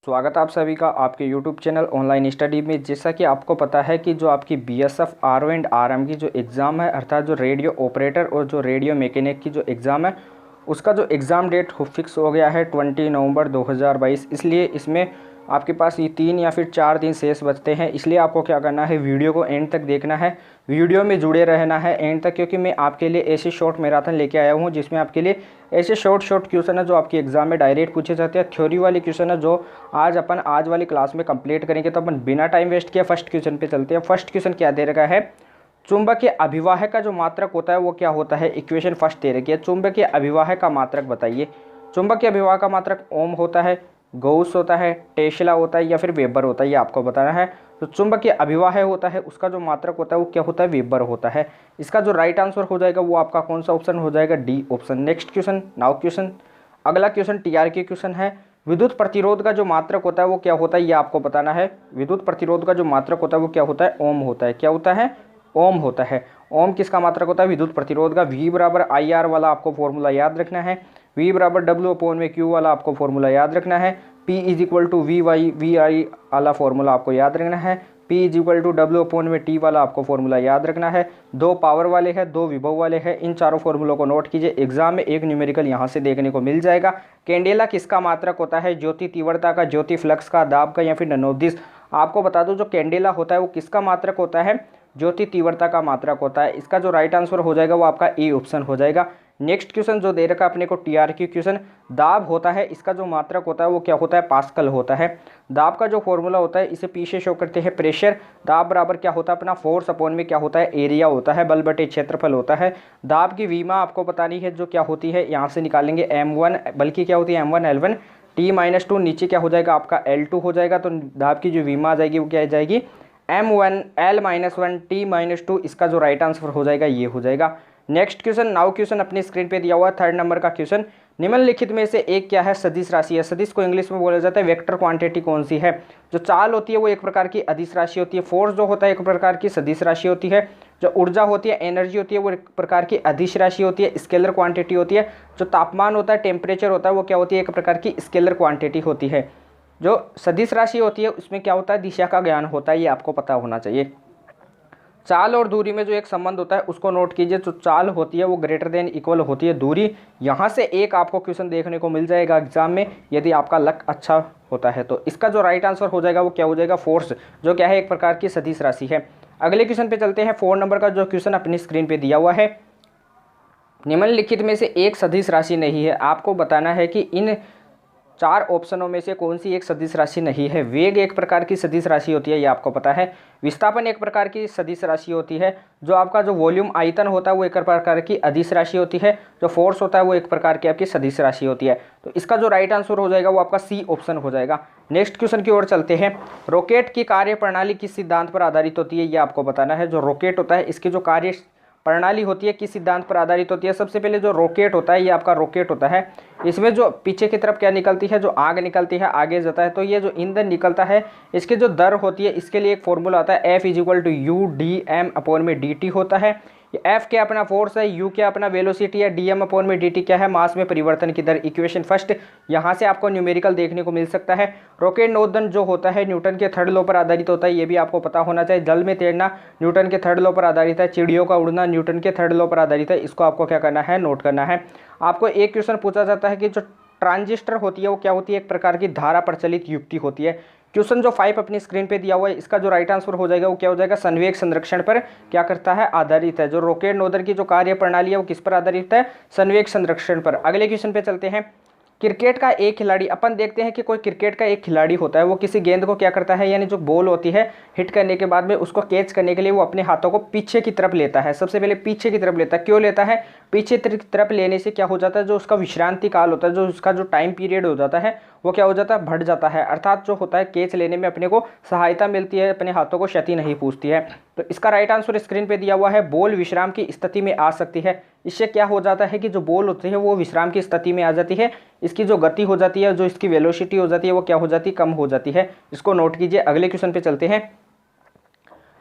स्वागत है आप सभी का आपके YouTube चैनल ऑनलाइन स्टडी में। जैसा कि आपको पता है कि जो आपकी BSF RO एंड RM की जो एग्ज़ाम है, अर्थात जो रेडियो ऑपरेटर और जो रेडियो मैकेनिक की जो एग्ज़ाम है, उसका जो एग्ज़ाम डेट फिक्स हो गया है 20 नवंबर 2022। इसलिए इसमें आपके पास ये 3 या फिर 4 दिन शेष बचते हैं। इसलिए आपको क्या करना है, वीडियो को एंड तक देखना है, वीडियो में जुड़े रहना है एंड तक, क्योंकि मैं आपके लिए ऐसे शॉर्ट मैराथन लेके आया हूँ जिसमें आपके लिए ऐसे शॉर्ट क्वेश्चन है जो आपकी एग्जाम में डायरेक्ट पूछे जाते हैं। थ्योरी वाले क्वेश्चन है जो आज वाली क्लास में कंप्लीट करेंगे। तो अपन बिना टाइम वेस्ट किए फर्स्ट क्वेश्चन पे चलते हैं। फर्स्ट क्वेश्चन क्या दे रखा है, चुंबकीय अभिवाह का जो मात्रक होता है वो क्या होता है। इक्वेशन फर्स्ट दे रखी है, चुंबकीय अभिवाह का मात्रक बताइए। चुंबकीय अभिवाह का मात्रक ओम होता है, गौस होता है, टेस्ला होता है या फिर वेबर होता है, ये आपको बताना है। तो चुंबकीय अभिवाह होता है, उसका जो मात्रक होता है वो क्या होता है, वेबर होता है। इसका जो राइट आंसर हो जाएगा वो आपका कौन सा ऑप्शन हो जाएगा, D option. Next question, now question, अगला क्वेश्चन TRK क्वेश्चन है। विद्युत प्रतिरोध का जो मात्रक होता है वो क्या होता है, ये आपको बताना है। विद्युत प्रतिरोध का जो मात्रक होता है वो क्या होता है, ओम होता है। क्या होता है, ओम होता है। ओम किसका मात्रक होता है, विद्युत प्रतिरोध का। V बराबर IR वाला आपको फॉर्मूला याद रखना है। V बराबर W/Q वाला आपको फॉर्मूला याद रखना है। P is equal to VI वाला फॉर्मूला आपको याद रखना है। P is equal to W/T वाला आपको फॉर्मूला याद रखना है। 2 पावर वाले हैं, 2 विभव वाले हैं। इन चारों फॉर्मूलों को नोट कीजिए, एग्जाम में एक न्यूमेरिकल यहाँ से देखने को मिल जाएगा। कैंडेला किसका मात्रक होता है, ज्योति तीव्रता का, ज्योति फ्लक्स का, दाब का या फिर ननोदिश। आपको बता दो जो कैंडेला होता है वो किसका मात्रक होता है, ज्योति तीव्रता का मात्रक होता है। इसका जो राइट आंसर हो जाएगा वो आपका ए ऑप्शन हो जाएगा। नेक्स्ट क्वेश्चन जो दे रखा अपने को TRQ क्वेश्चन, दाब होता है, इसका जो मात्रक होता है वो क्या होता है, पास्कल होता है। दाब का जो फॉर्मूला होता है इसे पीछे शो करते हैं, प्रेशर। दाब बराबर क्या होता है अपना फोर्स अपॉन में क्या होता है, एरिया होता है, बल बटे क्षेत्रफल होता है। दाब की वीमा आपको बतानी है जो क्या होती है, यहाँ से निकालेंगे M1, बल्कि क्या होती है M1L1, T-2 नीचे क्या हो जाएगा आपका L2 हो जाएगा। तो दाब की जो वीमा आ जाएगी वो क्या आ जाएगी, M1 L-1 T-2। इसका जो राइट आंसर हो जाएगा ये हो जाएगा। नेक्स्ट क्वेश्चन, नाउ क्वेश्चन अपनी स्क्रीन पे दिया हुआ है 3rd नंबर का क्वेश्चन। निम्नलिखित में से एक क्या है, सदिश राशि है। सदिश को इंग्लिश में बोला जाता है वेक्टर क्वांटिटी। कौन सी है, जो चाल होती है वो एक प्रकार की अदिश राशि होती है। फोर्स जो होता है एक प्रकार की सदिश राशि होती है। जो ऊर्जा होती है, एनर्जी होती है, वो एक प्रकार की अदिश राशि होती है, स्केलर क्वांटिटी होती है। जो तापमान होता है, टेम्परेचर होता है, वो क्या होती है, एक प्रकार की स्केलर क्वांटिटी होती है। जो सदिश राशि होती है उसमें क्या होता है, दिशा का ज्ञान होता है, ये आपको पता होना चाहिए। चाल और दूरी में जो एक संबंध होता है उसको नोट कीजिए। जो चाल होती है वो ग्रेटर देन इक्वल होती है दूरी। यहाँ से एक आपको क्वेश्चन देखने को मिल जाएगा एग्जाम में, यदि आपका लक अच्छा होता है तो। इसका जो राइट आंसर हो जाएगा वो क्या हो जाएगा, फोर्स, जो क्या है एक प्रकार की सदिश राशि है। अगले क्वेश्चन पे चलते हैं। 4 नंबर का जो क्वेश्चन अपनी स्क्रीन पे दिया हुआ है, निम्नलिखित में से एक सदिश राशि नहीं है। आपको बताना है कि इन 4 ऑप्शनों में से कौन सी एक सदिश राशि नहीं है। वेग एक प्रकार की सदिश राशि होती है, ये आपको पता है। विस्थापन एक प्रकार की सदिश राशि होती है। जो आपका जो वॉल्यूम आयतन होता है वो एक प्रकार की अदिश राशि होती है। जो फोर्स होता है वो एक प्रकार की आपकी सदिश राशि होती है। तो इसका जो राइट आंसर हो जाएगा वो आपका सी ऑप्शन हो जाएगा। नेक्स्ट क्वेश्चन की ओर चलते हैं। रॉकेट की कार्य प्रणाली किस सिद्धांत पर आधारित होती है, ये आपको बताना है। जो रॉकेट होता है इसकी जो कार्य प्रणाली होती है किस सिद्धांत पर आधारित होती है। सबसे पहले जो रॉकेट होता है, ये आपका रॉकेट होता है, इसमें जो पीछे की तरफ क्या निकलती है, जो आग निकलती है, आगे जाता है। तो ये जो ईंधन निकलता है इसके जो दर होती है, इसके लिए एक फॉर्मूला आता है, F is equal to UdM/dt होता है। F क्या अपना फोर्स है, U क्या अपना वेलोसिटी है, dm/dt क्या है मास में परिवर्तन की दर। इक्वेशन फर्स्ट, यहाँ से आपको न्यूमेरिकल देखने को मिल सकता है। रॉकेट नोदन जो होता है न्यूटन के 3rd लॉ पर आधारित होता है, ये भी आपको पता होना चाहिए। जल में तैरना न्यूटन के 3rd लॉ पर आधारित है। चिड़ियों का उड़ना न्यूटन के 3rd लॉ पर आधारित है। इसको आपको क्या करना है, नोट करना है। आपको एक क्वेश्चन पूछा जाता है कि जो ट्रांजिस्टर होती है वो क्या होती है, एक प्रकार की धारा प्रचलित युक्ति होती है। क्वेश्चन जो 5 अपनी स्क्रीन पे दिया हुआ है, इसका जो राइट आंसर हो जाएगा वो क्या हो जाएगा, संवेग संरक्षण पर क्या करता है, आधारित है। जो रॉकेट नोदन की जो कार्य प्रणाली है वो किस पर आधारित है, संवेग संरक्षण पर। अगले क्वेश्चन पे चलते हैं। क्रिकेट का एक खिलाड़ी, अपन देखते हैं कि कोई क्रिकेट का एक खिलाड़ी होता है, वो किसी गेंद को क्या करता है, यानी जो बॉल होती है हिट करने के बाद में उसको कैच करने के लिए वो अपने हाथों को पीछे की तरफ लेता है। सबसे पहले पीछे की तरफ लेता है। क्यों लेता है, पीछे की तरफ लेने से क्या हो जाता है, जो उसका विश्रांति काल होता है, जो उसका जो टाइम पीरियड हो जाता है वो क्या हो जाता है, बढ़ जाता है। अर्थात जो होता है कैच लेने में अपने को सहायता मिलती है, अपने हाथों को क्षति नहीं पहुंचती है। तो इसका राइट आंसर स्क्रीन पे दिया हुआ है, बॉल विश्राम की स्थिति में आ सकती है। इससे क्या हो जाता है कि जो बॉल होती है वो विश्राम की स्थिति में आ जाती है। इसकी जो गति हो जाती है, जो इसकी वेलोसिटी हो जाती है वो क्या हो जाती है, कम हो जाती है। इसको नोट कीजिए। अगले क्वेश्चन पे चलते हैं।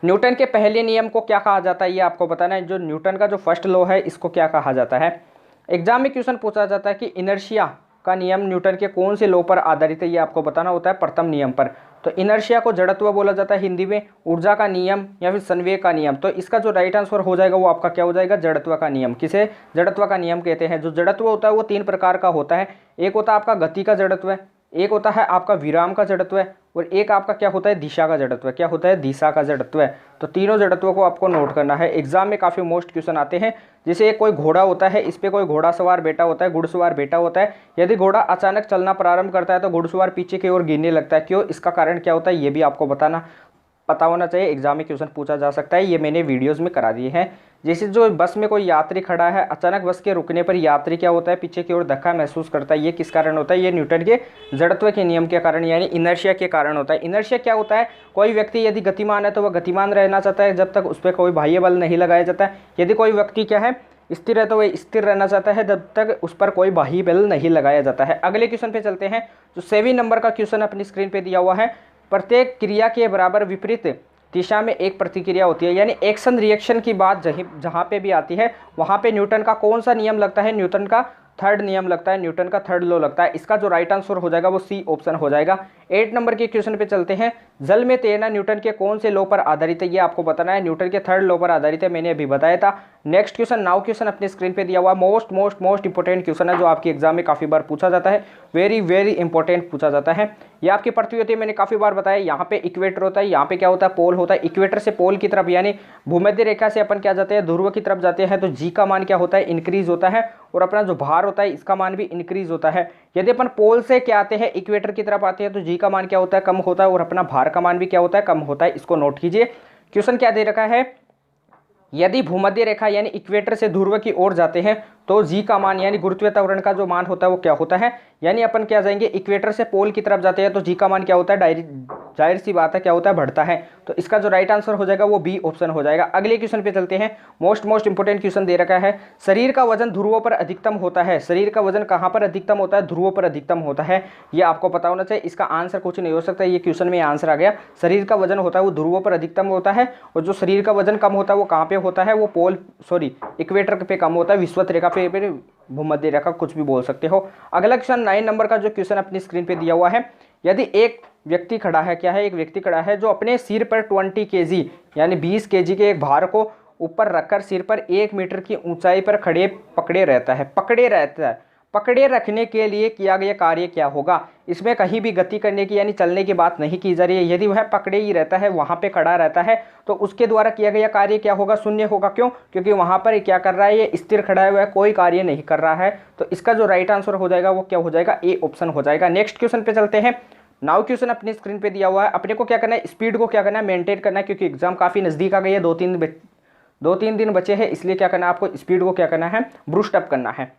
न्यूटन के पहले नियम को क्या कहा जाता है, ये आपको बताना है। जो न्यूटन का जो फर्स्ट लॉ है इसको क्या कहा जाता है। एग्जाम में क्वेश्चन पूछा जाता है कि इनर्शिया का नियम न्यूटन के कौन से लॉ पर आधारित है, ये आपको बताना होता है प्रथम नियम पर। तो इनर्शिया को जड़त्व बोला जाता है हिंदी में, ऊर्जा का नियम या फिर संवेग का नियम। तो इसका जो राइट आंसर हो जाएगा वो आपका क्या हो जाएगा, जड़त्व का नियम। किसे जड़त्व का नियम कहते हैं। जो जड़त्व होता है वो 3 प्रकार का होता है। एक होता है आपका गति का जड़त्व, एक होता है आपका विराम का जड़त्व है, और एक आपका क्या होता है, दिशा का जड़त्व। क्या होता है, दिशा का जड़त्व है। तो तीनों जड़त्वों को आपको नोट करना है। एग्जाम में काफ़ी मोस्ट क्वेश्चन आते हैं। जैसे एक कोई घोड़ा होता है, इस पे कोई घोड़ा सवार बैठा होता है, घुड़सवार बैठा होता है। यदि घोड़ा अचानक चलना प्रारंभ करता है तो घुड़सवार पीछे की ओर गिरने लगता है। क्यों, इसका कारण क्या होता है, ये भी आपको पता होना चाहिए। एग्जाम में क्वेश्चन पूछा जा सकता है, ये मैंने वीडियोज़ में करा दिए हैं। जैसे जो बस में कोई यात्री खड़ा है, अचानक बस के रुकने पर यात्री क्या होता है, पीछे की ओर धक्का महसूस करता है। ये किस कारण होता है, ये न्यूटन के जड़त्व के नियम के कारण यानी इनर्शिया के कारण होता है। इनर्शिया क्या होता है, कोई व्यक्ति यदि गतिमान है तो वह गतिमान रहना चाहता है जब तक उस पर कोई बाह्य बल नहीं लगाया जाता है। यदि कोई व्यक्ति क्या है, स्थिर है तो वह स्थिर रहना चाहता है जब तक उस पर कोई बाह्य बल नहीं लगाया जाता है। अगले क्वेश्चन पे चलते हैं। जो 7 नंबर का क्वेश्चन अपनी स्क्रीन पे दिया हुआ है। प्रत्येक क्रिया के बराबर विपरीत दिशा में एक प्रतिक्रिया होती है, यानी एक्शन रिएक्शन की बात जहाँ पे भी आती है वहाँ पे न्यूटन का कौन सा नियम लगता है, न्यूटन का थर्ड नियम लगता है, न्यूटन का थर्ड लॉ लगता है। इसका जो राइट आंसर हो जाएगा वो सी ऑप्शन हो जाएगा। 8 नंबर के क्वेश्चन पे चलते हैं। जल में तैरना न्यूटन के कौन से लॉ पर आधारित है, ये आपको बताना है। न्यूटन के थर्ड लॉ पर आधारित है, मैंने अभी बताया था। नेक्स्ट क्वेश्चन, नाउ क्वेश्चन अपने स्क्रीन पे दिया हुआ मोस्ट इंपॉर्टेंट क्वेश्चन है, जो आपके एग्जाम में काफी बार पूछा जाता है। वेरी इंपॉर्टेंट पूछा जाता है। ये आपकी पृथ्वी होती है, मैंने काफी बार बताया। यहाँ पे इक्वेटर होता है, यहाँ पे क्या होता है, पोल होता है। इक्वेटर से पोल की तरफ यानी भूमध्य रेखा से अपन क्या जाते हैं, ध्रुव की तरफ जाते हैं, तो जी का मान क्या होता है, इंक्रीज होता है, और अपना जो भार होता है इसका मान भी इंक्रीज होता है। यदि अपन पोल से क्या आते हैं, इक्वेटर की तरफ आते हैं, तो जी का मान क्या होता है, कम होता है, और अपना भार का मान भी क्या होता है, कम होता है। इसको नोट कीजिए। क्वेश्चन क्या दे रखा है, यदि भूमध्य रेखा यानी इक्वेटर से ध्रुव की ओर जाते हैं तो जी का मान यानी गुरुत्वीय त्वरण का जो मान होता है वो क्या होता है, यानी अपन क्या जाएंगे, इक्वेटर से पोल की तरफ जाते हैं तो जी का मान क्या होता है, जाहिर सी बात है क्या होता है, बढ़ता है। तो इसका जो राइट आंसर हो जाएगा वो बी ऑप्शन हो जाएगा। अगले क्वेश्चन पे चलते हैं। मोस्ट इंपोर्टेंट क्वेश्चन दे रखा है। शरीर का वजन ध्रुवों पर अधिकतम होता है। शरीर का वजन कहाँ पर अधिकतम होता है, ध्रुवों पर अधिकतम होता है। ये आपको पता होना चाहिए। इसका आंसर कुछ नहीं हो सकता, ये क्वेश्चन में आंसर आ गया। शरीर का वजन होता है वो ध्रुवों पर अधिकतम होता है, और जो शरीर का वजन कम होता है वो कहाँ पे होता है, वो इक्वेटर पे कम होता है, विषुवत रेखा पे, भूमध्य रेखा, कुछ भी बोल सकते हो। अगला क्वेश्चन 9 नंबर का जो क्वेश्चन अपनी स्क्रीन पे दिया हुआ है। यदि एक व्यक्ति खड़ा है, क्या है, एक व्यक्ति खड़ा है जो अपने सिर पर 20 kg यानी 20 kg के एक भार को ऊपर रखकर सिर पर 1 मीटर की ऊंचाई पर पकड़े रखने के लिए किया गया कार्य क्या होगा। इसमें कहीं भी गति करने की यानी चलने की बात नहीं की जा रही है। यदि वह पकड़े ही रहता है, वहां पे खड़ा रहता है, तो उसके द्वारा किया गया कार्य क्या होगा, शून्य होगा। क्यों, क्योंकि वहां पर क्या कर रहा है, ये स्थिर खड़ा है, वह कोई कार्य नहीं कर रहा है। तो इसका जो राइट आंसर हो जाएगा वो क्या हो जाएगा, ए ऑप्शन हो जाएगा। नेक्स्ट क्वेश्चन पे चलते हैं। नाउ क्वेश्चन अपनी स्क्रीन पे दिया हुआ है। अपने को क्या करना है, स्पीड को क्या करना है, मेंटेन करना है, क्योंकि एग्जाम काफी नजदीक आ गई है, 2-3 दिन बचे हैं, इसलिए क्या करना है आपको, स्पीड को क्या करना है, बूस्ट अप करना है।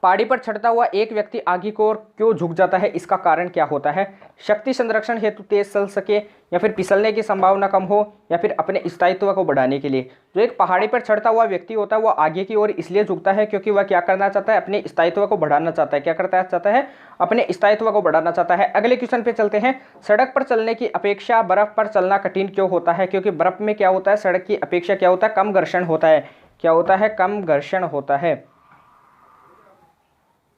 पहाड़ी पर चढ़ता हुआ एक व्यक्ति आगे की ओर क्यों झुक जाता है, इसका कारण क्या होता है। शक्ति संरक्षण हेतु तेज चल सके, या फिर फिसलने की संभावना कम हो, या फिर अपने स्थायित्व को बढ़ाने के लिए। जो एक पहाड़ी पर चढ़ता हुआ व्यक्ति होता है वो आगे की ओर इसलिए झुकता है क्योंकि वह क्या करना चाहता है, अपने स्थायित्व को बढ़ाना चाहता है। क्या करता चाहता है, अपने स्थायित्व को बढ़ाना चाहता है। अगले क्वेश्चन पे चलते हैं। सड़क पर चलने की अपेक्षा बर्फ पर चलना कठिन क्यों होता है, क्योंकि बर्फ में क्या होता है, सड़क की अपेक्षा क्या होता है, कम घर्षण होता है। क्या होता है, कम घर्षण होता है।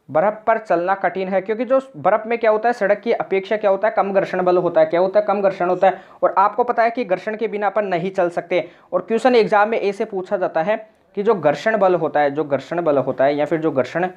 बर्फ पर चलना कठिन है क्योंकि जो बर्फ में क्या होता है, सड़क की अपेक्षा क्या होता है, कम घर्षण बल होता है। क्या होता है, कम घर्षण होता है। और आपको पता है कि घर्षण के बिना अपन नहीं चल सकते। और क्वेश्चन एग्जाम में ऐसे पूछा जाता है कि जो घर्षण बल होता है, या फिर जो घर्षण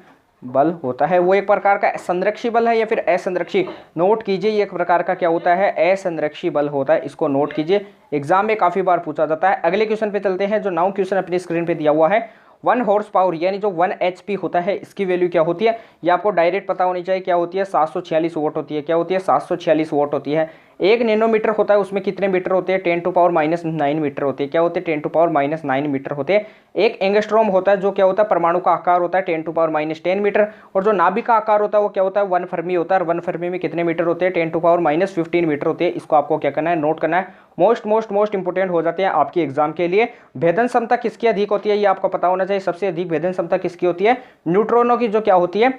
बल होता है वो एक प्रकार का संरक्षी बल है या फिर असंरक्षी। नोट कीजिए, ये एक प्रकार का क्या होता है, असंरक्षी बल होता है। इसको नोट कीजिए, एग्जाम में काफी बार पूछा जाता है। अगले क्वेश्चन पे चलते हैं। जो नाउ क्वेश्चन अपनी स्क्रीन पे दिया हुआ है। 1 हॉर्स पावर यानी जो 1 HP होता है, इसकी वैल्यू क्या होती है, ये आपको डायरेक्ट पता होनी चाहिए। क्या होती है, 746 वोट होती है। क्या होती है, 746 वोट होती है। 1 नैनोमीटर होता है, उसमें कितने मीटर होते हैं, 10⁻⁹ मीटर होते हैं। क्या होते हैं, 10⁻⁹ मीटर होते हैं। 1 एंगस्ट्रॉम होता है, जो क्या होता है, परमाणु का आकार होता है, 10⁻10 मीटर। और जो नाभिक का आकार होता है वो क्या होता है, 1 फर्मी होता है। और 1 फर्मी में कितने मीटर होते हैं, 10⁻15 मीटर होते हैं। इसको आपको क्या करना है, नोट करना है। मोस्ट इंपोर्टेंट हो जाते हैं आपकी एग्जाम के लिए। भेदन क्षमता किसकी अधिक होती है, ये आपको पता होना चाहिए। सबसे अधिक भेदन क्षमता किसकी होती है, न्यूट्रॉनों की। जो क्या होती है,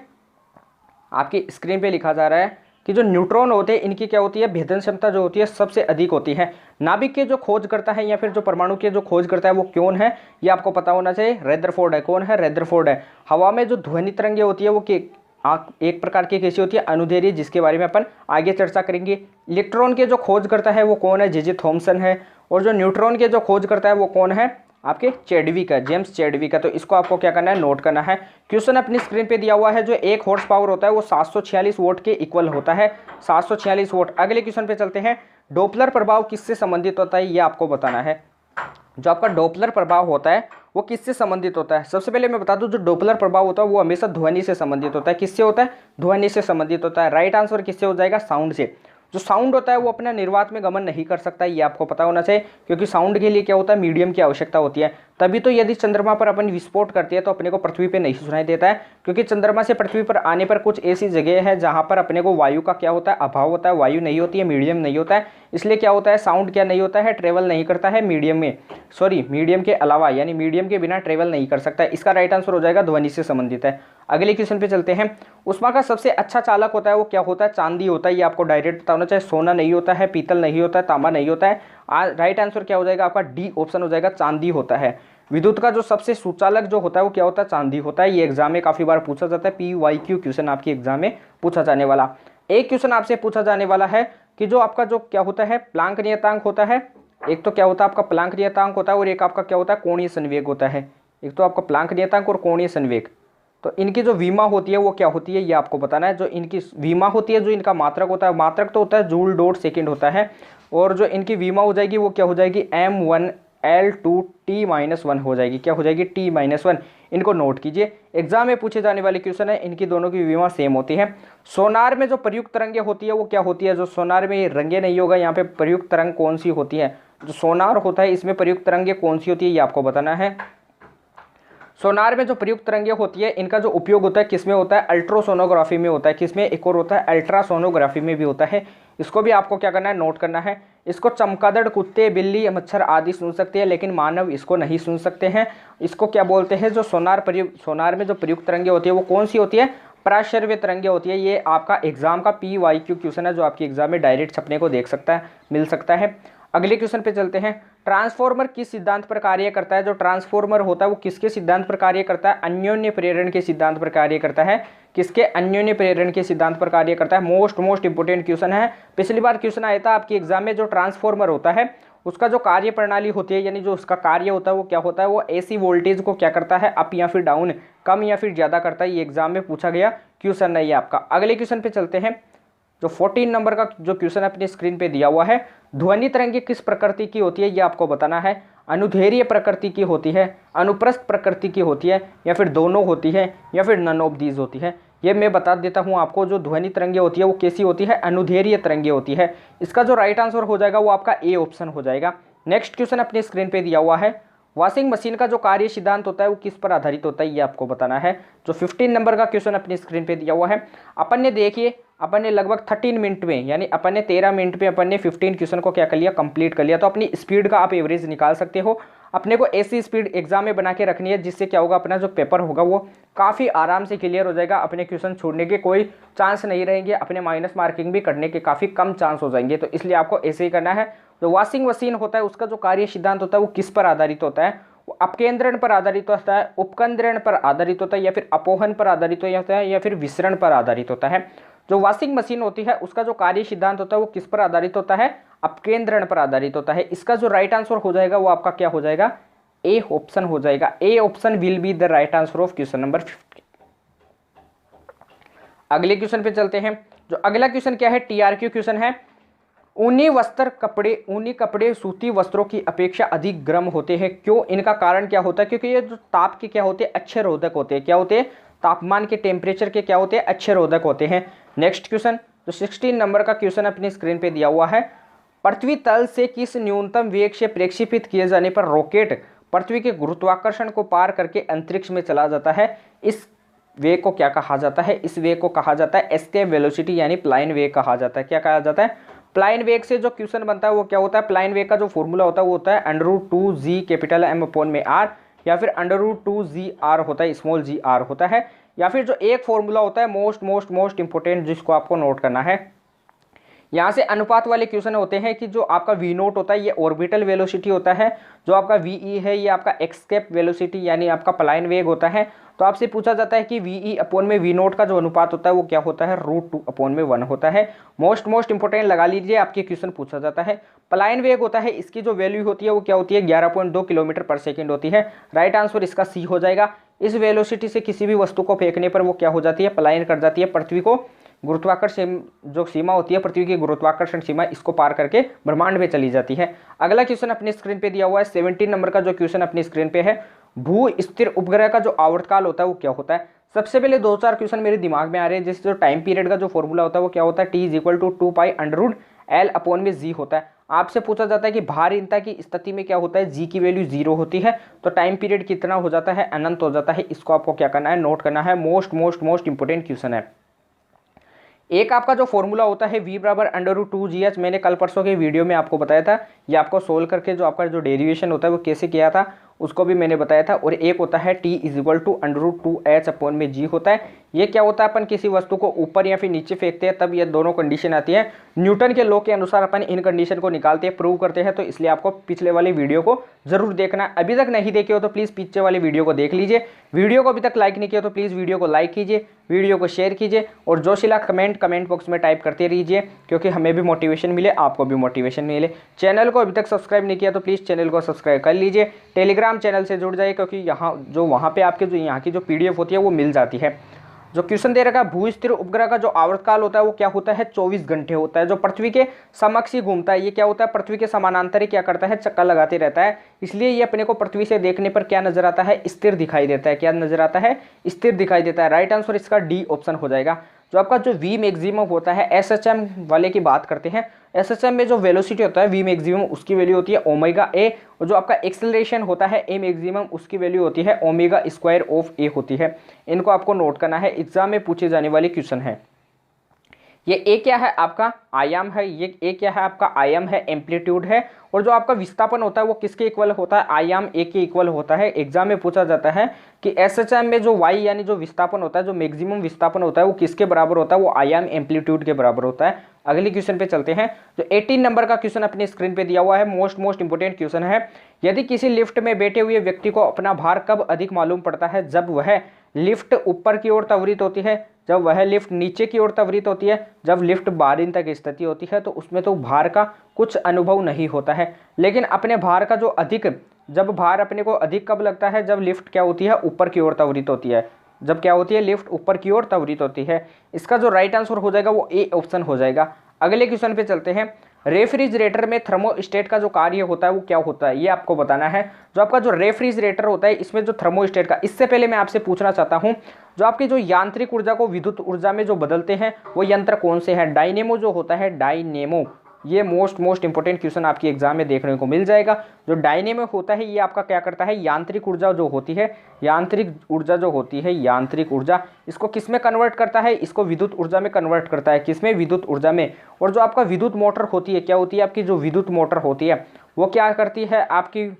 आपकी स्क्रीन पे लिखा जा रहा है कि जो न्यूट्रॉन होते हैं इनकी क्या होती है, भेदन क्षमता जो होती है सबसे अधिक होती है। नाभिक के जो खोज करता है या फिर जो परमाणु के जो खोज करता है वो कौन है, ये आपको पता होना चाहिए। रदरफोर्ड है। कौन है, रदरफोर्ड है। हवा में जो ध्वनि तरंगे होती है वो एक प्रकार की कैसी होती है, अनुदैर्ध्य, जिसके बारे में अपन आगे चर्चा करेंगे। इलेक्ट्रॉन के जो खोज करता है वो कौन है, जे थॉमसन है। और जो न्यूट्रॉन के जो खोज करता है वो कौन है, आपके चैडविक है, जेम्स चैडविक है। तो इसको आपको क्या करना है, नोट करना है। क्वेश्चन अपनी स्क्रीन पे दिया हुआ है, जो 1 हॉर्स पावर होता है वो 746 वोट के इक्वल होता है, 746 वोट। अगले क्वेश्चन पे चलते हैं, डॉपलर प्रभाव किससे संबंधित होता है, ये आपको बताना है। जो आपका डॉपलर प्रभाव होता है वो किससे संबंधित होता है। सबसे पहले मैं बता दूं, जो डॉपलर प्रभाव होता है वो हमेशा ध्वनि से संबंधित होता है। किससे होता है, ध्वनि से संबंधित होता है। राइट आंसर किससे हो जाएगा, साउंड से। जो साउंड होता है वो अपना निर्वात में गमन नहीं कर सकता, ये आपको पता होना चाहिए, क्योंकि साउंड के लिए क्या होता है, मीडियम की आवश्यकता होती है। तभी तो यदि चंद्रमा पर अपन विस्फोट करते हैं तो अपने को पृथ्वी पे नहीं सुनाई देता है, क्योंकि चंद्रमा से पृथ्वी पर आने पर कुछ ऐसी जगह है जहां पर अपने को वायु का क्या होता है, अभाव होता है, वायु नहीं होती है, मीडियम नहीं होता है। इसलिए क्या होता है, साउंड क्या नहीं होता है, ट्रेवल नहीं करता है मीडियम में, सॉरी मीडियम के अलावा, यानी मीडियम के बिना ट्रेवल नहीं कर सकता है। इसका राइट आंसर हो जाएगा ध्वनि से संबंधित है। अगले क्वेश्चन पे चलते हैं, उष्मा का सबसे अच्छा चालक होता है वो क्या होता है, चांदी होता है। ये आपको डायरेक्ट पता होना चाहिए। सोना नहीं होता है, पीतल नहीं होता है, तांबा नहीं होता है। राइट आंसर क्या हो जाएगा आपका, डी ऑप्शन हो जाएगा, चांदी होता है। विद्युत का जो सबसे सुचालक जो होता है वो क्या होता है, चांदी होता है। ये एग्जाम में काफी बार पूछा जाता है, PYQ क्वेश्चन आपकी एग्जाम में पूछा जाने वाला। एक क्वेश्चन आपसे पूछा जाने वाला है कि जो आपका जो क्या होता है, प्लांक नियतांक होता है। एक तो क्या होता है आपका प्लांक नियतांक होता है, और एक आपका क्या होता है, कोणीय संवेग होता है। एक तो आपका प्लांक नियतांक और कोणीय संवेग। तो इनकी जो विमा होती है वो क्या होती है, ये आपको बताना है। जो इनकी विमा होती है, जो इनका मात्रक होता है, मात्रक तो होता है जूल डॉट सेकेंड होता है, और जो इनकी विमा हो जाएगी वो क्या हो जाएगी, M1L2T-1 हो जाएगी। क्या हो जाएगी, T-1। इनको नोट कीजिए, एग्जाम में पूछे जाने वाले क्वेश्चन है। इनकी दोनों की विमा सेम होती है। सोनार में जो प्रयुक्त तरंगे होती है वो क्या होती है, जो सोनार में, ये रंगे नहीं होगा यहाँ पे, प्रयुक्त तरंग कौन सी होती है, जो सोनार होता है इसमें प्रयुक्त तरंगे कौन सी होती है, ये आपको बताना है। सोनार में जो प्रयुक्त तरंगे होती है इनका जो उपयोग होता है किसमें होता है, अल्ट्रासोनोग्राफी में होता है। किसमें, एक और होता है अल्ट्रासोनोग्राफी में भी होता है। इसको भी आपको क्या करना है, नोट करना है। इसको चमगादड़, कुत्ते, बिल्ली, मच्छर आदि सुन सकते हैं, लेकिन मानव इसको नहीं सुन सकते हैं। इसको क्या बोलते हैं, जो सोनार में जो प्रयुक्त तरंगे होती है वो कौन सी होती है, प्राश्रव्य तरंगे होती है। ये आपका एग्जाम का PYQ क्वेश्चन है, जो आपकी एग्जाम में डायरेक्ट छपने को देख सकता है, मिल सकता है। अगले क्वेश्चन पे चलते हैं, ट्रांसफॉर्मर किस सिद्धांत पर कार्य करता है। जो ट्रांसफॉर्मर होता है वो किसके सिद्धांत पर कार्य करता है, अन्योन्य प्रेरण के सिद्धांत पर कार्य करता है। किसके, अन्योन्य प्रेरण के सिद्धांत पर कार्य करता है। मोस्ट इंपोर्टेंट क्वेश्चन है। पिछली बार क्वेश्चन आया था आपकी एग्जाम में, जो ट्रांसफॉर्मर होता है उसका जो कार्य प्रणाली होती है, यानी जो उसका कार्य होता है वो क्या होता है, वो AC वोल्टेज को क्या करता है, अप या फिर डाउन, कम या फिर ज्यादा करता है। ये एग्जाम में पूछा गया क्वेश्चन नहीं है आपका। अगले क्वेश्चन पे चलते हैं, जो 14 नंबर का जो क्वेश्चन अपनी स्क्रीन पे दिया हुआ है, ध्वनि तरंगे किस प्रकृति की होती है, ये आपको बताना है। अनुदैर्ध्य प्रकृति की होती है, अनुप्रस्थ प्रकृति की होती है, या फिर दोनों होती है, या फिर नन ऑफ दीज होती है। ये मैं बता देता हूँ आपको, जो ध्वनि तरंगे होती है वो कैसी होती है, अनुदैर्ध्य तरंगे होती है। इसका जो राइट आंसर हो जाएगा वो आपका A ऑप्शन हो जाएगा। नेक्स्ट क्वेश्चन अपनी स्क्रीन पे दिया हुआ है, वॉशिंग मशीन का जो कार्य सिद्धांत होता है वो किस पर आधारित होता है, ये आपको बताना है। जो 15 नंबर का क्वेश्चन अपनी स्क्रीन पे दिया हुआ है, अपन ने देखिए, अपन ने लगभग 13 मिनट में, यानी अपन ने 13 मिनट में अपन ने 15 क्वेश्चन को क्या कर लिया, कंप्लीट कर लिया। तो अपनी स्पीड का आप एवरेज निकाल सकते हो। अपने को ऐसी स्पीड एग्जाम में बना के रखनी है जिससे क्या होगा, अपना जो पेपर होगा वो काफ़ी आराम से क्लियर हो जाएगा। अपने क्वेश्चन छोड़ने के कोई चांस नहीं रहेंगे, अपने माइनस मार्किंग भी करने के काफ़ी कम चांस हो जाएंगे। तो इसलिए आपको ऐसे ही करना है। जो वॉशिंग मशीन होता है उसका जो कार्य सिद्धांत होता है वो किस पर आधारित होता है, वो अपकेंद्रण पर आधारित होता है, उपकेंद्रण पर आधारित होता है, या फिर अपोहन पर आधारित होता है, या फिर विसरण पर आधारित होता है। जो वॉशिंग मशीन होती है उसका जो कार्य सिद्धांत होता है वो किस पर आधारित होता है, अपकेंद्रण पर आधारित होता है। इसका जो राइट आंसर हो जाएगा वो आपका क्या हो जाएगा, A ऑप्शन हो जाएगा। A option will be the right answer of question number 50। अगले क्वेश्चन पे चलते हैं। जो अगला क्वेश्चन क्या है, TRQ क्वेश्चन है। ऊनी कपड़े सूती वस्त्रों की अपेक्षा अधिक गर्म होते हैं, क्यों, इनका कारण क्या होता है। क्योंकि ये जो ताप के क्या होते हैं, अच्छे रोधक होते हैं। क्या होते हैं, तापमान के, टेम्परेचर के क्या होते हैं, अच्छे रोधक होते हैं। नेक्स्ट क्वेश्चन, जो 16 नंबर का क्वेश्चन अपनी स्क्रीन पे दिया हुआ है, पृथ्वी तल से किस न्यूनतम वेग से प्रक्षेपित किए जाने पर रॉकेट पृथ्वी के गुरुत्वाकर्षण को पार करके अंतरिक्ष में चला जाता है। इस वेग को क्या कहा जाता है, इस वेग को कहा जाता है एस्केप वेलोसिटी, यानी प्लाइन वेग कहा जाता है। क्या कहा जाता है, प्लाइन वेग से जो क्वेश्चन बनता है वो क्या होता है, प्लाइन वेग का जो फॉर्मूला होता है वो होता है √2g कैपिटल M अपॉन में R, या फिर √2gr होता है, स्मॉल gr होता है, या फिर जो एक फॉर्मूला होता है मोस्ट इंपोर्टेंट, जिसको आपको नोट करना है। यहाँ से अनुपात वाले क्वेश्चन होते हैं कि जो आपका V0 होता है ये ऑर्बिटल वेलोसिटी होता है, जो आपका VE है ये आपका एस्केप वेलोसिटी यानी आपका प्लाइन वेग होता है, तो आपसे पूछा जाता है कि वी अपॉन में वी नोट का जो अनुपात होता है वो क्या होता है, √2 अपॉन में 1 होता है। मोस्ट इंपोर्टेंट लगा लीजिए, आपके क्वेश्चन पूछा जाता है। पलायन वेग होता है, इसकी जो वैल्यू होती है वो क्या होती है, 11.2 किलोमीटर पर सेकेंड होती है। राइट आंसर इसका सी हो जाएगा। इस वेलोसिटी से किसी भी वस्तु को फेंकने पर वो क्या हो जाती है, पलायन कर जाती है, पृथ्वी को गुरुत्वाकर्षण जो सीमा होती है, पृथ्वी की गुरुत्वाकर्षण सीमा, इसको पार करके ब्रह्मांड में चली जाती है। अगला क्वेश्चन अपनी स्क्रीन पे दिया हुआ है, 17 नंबर का जो क्वेश्चन अपनी स्क्रीन पे है, भू स्थिर उपग्रह का जो आवर्तकाल होता है वो क्या होता है। सबसे पहले 2-4 क्वेश्चन मेरे दिमाग में आ रहे हैं, जिससे जो टाइम पीरियड का जो फॉर्मूला होता है वो क्या होता है, T = 2π√L अपॉन में G होता है। आपसे पूछा जाता है कि भारहीनता की स्थिति में क्या होता है, G की वैल्यू 0 होती है, तो टाइम पीरियड कितना हो जाता है, अनंत हो जाता है। इसको आपको क्या करना है, नोट करना है। मोस्ट इंपोर्टेंट क्वेश्चन है। एक आपका जो फॉर्मूला होता है V = √2GH, मैंने कल परसों के वीडियो में आपको बताया था। ये आपको सोल्व करके जो आपका जो डेरिवेशन होता है वो कैसे किया था उसको भी मैंने बताया था। और एक होता है T = √2H अपॉन में G होता है। ये क्या होता है, अपन किसी वस्तु को ऊपर या फिर नीचे फेंकते हैं तब ये दोनों कंडीशन आती है। न्यूटन के लॉ के अनुसार अपन इन कंडीशन को निकालते हैं, प्रूव करते हैं। तो इसलिए आपको पिछले वाली वीडियो को जरूर देखना। अभी तक नहीं देखे हो तो प्लीज़ पीछे वाली वीडियो को देख लीजिए। वीडियो को अभी तक लाइक नहीं किया तो प्लीज़ वीडियो को लाइक कीजिए, वीडियो को शेयर कीजिए और जोशीला कमेंट बॉक्स में टाइप करते रहिए, क्योंकि हमें भी मोटिवेशन मिले, आपको भी मोटिवेशन मिले। चैनल को अभी तक सब्सक्राइब नहीं किया तो प्लीज़ चैनल को सब्सक्राइब कर लीजिए। टेलीग्राम चैनल से जुड़ जाइए, क्योंकि वहाँ पे आपके जो यहाँ की जो PDF होती है वो मिल जाती है। जो क्वेश्चन दे रखा है, भू स्थिर उपग्रह का जो आवर्तकाल होता है वो क्या होता है, 24 घंटे होता है। जो पृथ्वी के समक्ष ही घूमता है, ये क्या होता है, पृथ्वी के समानांतर ही क्या करता है, चक्कर लगाते रहता है। इसलिए ये अपने को पृथ्वी से देखने पर क्या नजर आता है, स्थिर दिखाई देता है। क्या नजर आता है, स्थिर दिखाई देता है। राइट आंसर इसका डी ऑप्शन हो जाएगा। जो आपका जो V मैक्सिमम होता है, SHM वाले की बात करते हैं। SHM में जो वेलोसिटी होता है V मैक्सिमम, उसकी वैल्यू होती है ω(a), और जो आपका एक्सेलरेशन होता है A मैक्सिमम, उसकी वैल्यू होती है ω² होती है। इनको आपको नोट करना है, एग्जाम में पूछे जाने वाले क्वेश्चन है। ये A क्या है, आपका आयाम है। ये A क्या है, आपका आयाम है, एम्पलीट्यूड है। और जो आपका विस्थापन होता है वो किसके इक्वल होता है, आयाम A के इक्वल होता है। एग्जाम में पूछा जाता है कि SHM में जो Y यानी जो विस्थापन होता है, जो मैक्सिमम विस्थापन होता है वो किसके बराबर होता है, वो आयाम एम्पलीट्यूड के बराबर होता है। अगले क्वेश्चन पे चलते हैं। जो 18 नंबर का क्वेश्चन अपनी स्क्रीन पे दिया हुआ है, मोस्ट इंपोर्टेंट क्वेश्चन है। यदि किसी लिफ्ट में बैठे हुए व्यक्ति को अपना भार कब अधिक मालूम पड़ता है, जब वह लिफ्ट ऊपर की ओर त्वरित होती है, जब वह लिफ्ट नीचे की ओर त्वरित होती है, जब लिफ्ट बारिंदा की स्थिति होती है, तो उसमें तो भार का कुछ अनुभव नहीं होता है। लेकिन अपने भार का जो अधिक, जब भार अपने को अधिक कब लगता है, जब लिफ्ट क्या होती है, ऊपर की ओर त्वरित होती है। जब क्या होती है, लिफ्ट ऊपर की ओर त्वरित होती है। इसका जो राइट आंसर हो जाएगा वो ए ऑप्शन हो जाएगा। अगले क्वेश्चन पे चलते हैं। रेफ्रिजरेटर में थर्मोस्टेट का जो कार्य होता है वो क्या होता है, ये आपको बताना है। जो आपका जो रेफ्रिजरेटर होता है, इसमें जो थर्मोस्टेट का, इससे पहले मैं आपसे पूछना चाहता हूं, जो आपकी जो यांत्रिक ऊर्जा को विद्युत ऊर्जा में जो बदलते हैं वो यंत्र कौन से हैं। डायनेमो जो होता है, डायनेमो, ये मोस्ट इंपोर्टेंट क्वेश्चन आपकी एग्जाम में देखने को मिल जाएगा। जो डायनेमो होता है ये आपका क्या करता है, यांत्रिक ऊर्जा जो होती है, यांत्रिक ऊर्जा जो होती है, यांत्रिक ऊर्जा, इसको किस में कन्वर्ट करता है, इसको विद्युत ऊर्जा में कन्वर्ट करता है। किस में, विद्युत ऊर्जा में। और जो आपका विद्युत मोटर होती है, क्या होती है, आपकी जो विद्युत मोटर होती है वो क्या करती है, आपकी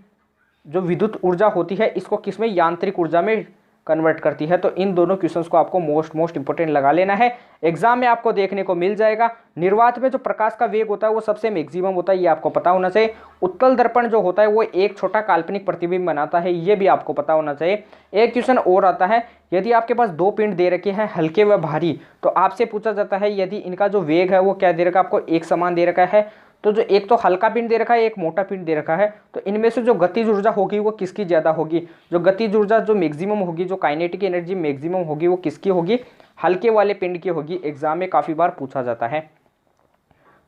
जो विद्युत ऊर्जा होती है इसको किस में, यांत्रिक ऊर्जा में कन्वर्ट करती है। तो इन दोनों क्वेश्चंस को आपको मोस्ट इंपोर्टेंट लगा लेना है, एग्जाम में आपको देखने को मिल जाएगा। निर्वात में जो प्रकाश का वेग होता है वो सबसे मैक्सिमम होता है, ये आपको पता होना चाहिए। उत्तल दर्पण जो होता है वो एक छोटा काल्पनिक प्रतिबिंब बनाता है, ये भी आपको पता होना चाहिए। एक क्वेश्चन और आता है, यदि आपके पास 2 पिंड दे रखे हैं, हल्के व भारी, तो आपसे पूछा जाता है यदि इनका जो वेग है वो क्या दे रखा है, आपको एक समान दे रखा है। तो जो एक तो हल्का पिंड दे रखा है, एक मोटा पिंड दे रखा है, तो इनमें से जो गतिज ऊर्जा होगी वो किसकी ज़्यादा होगी। जो गतिज ऊर्जा जो मैक्सिमम होगी, जो काइनेटिक एनर्जी मैक्सिमम होगी, वो किसकी होगी, हल्के वाले पिंड की होगी। एग्जाम में काफ़ी बार पूछा जाता है।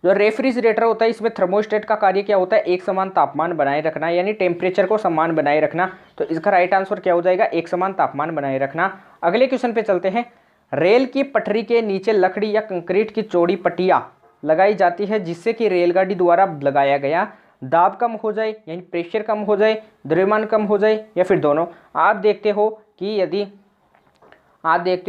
जो रेफ्रिजरेटर होता है इसमें थर्मोस्टेट का कार्य क्या होता है, एक समान तापमान बनाए रखना, यानी टेम्परेचर को समान बनाए रखना। तो इसका राइट आंसर क्या हो जाएगा, एक समान तापमान बनाए रखना। अगले क्वेश्चन पे चलते हैं। रेल की पटरी के नीचे लकड़ी या कंक्रीट की चौड़ी पट्टियाँ लगाई जाती है, जिससे कि रेलगाड़ी द्वारा लगाया गया दाब कम हो जाए, यानी प्रेशर कम हो जाए, द्रव्यमान कम हो जाए, या फिर दोनों। आप देखते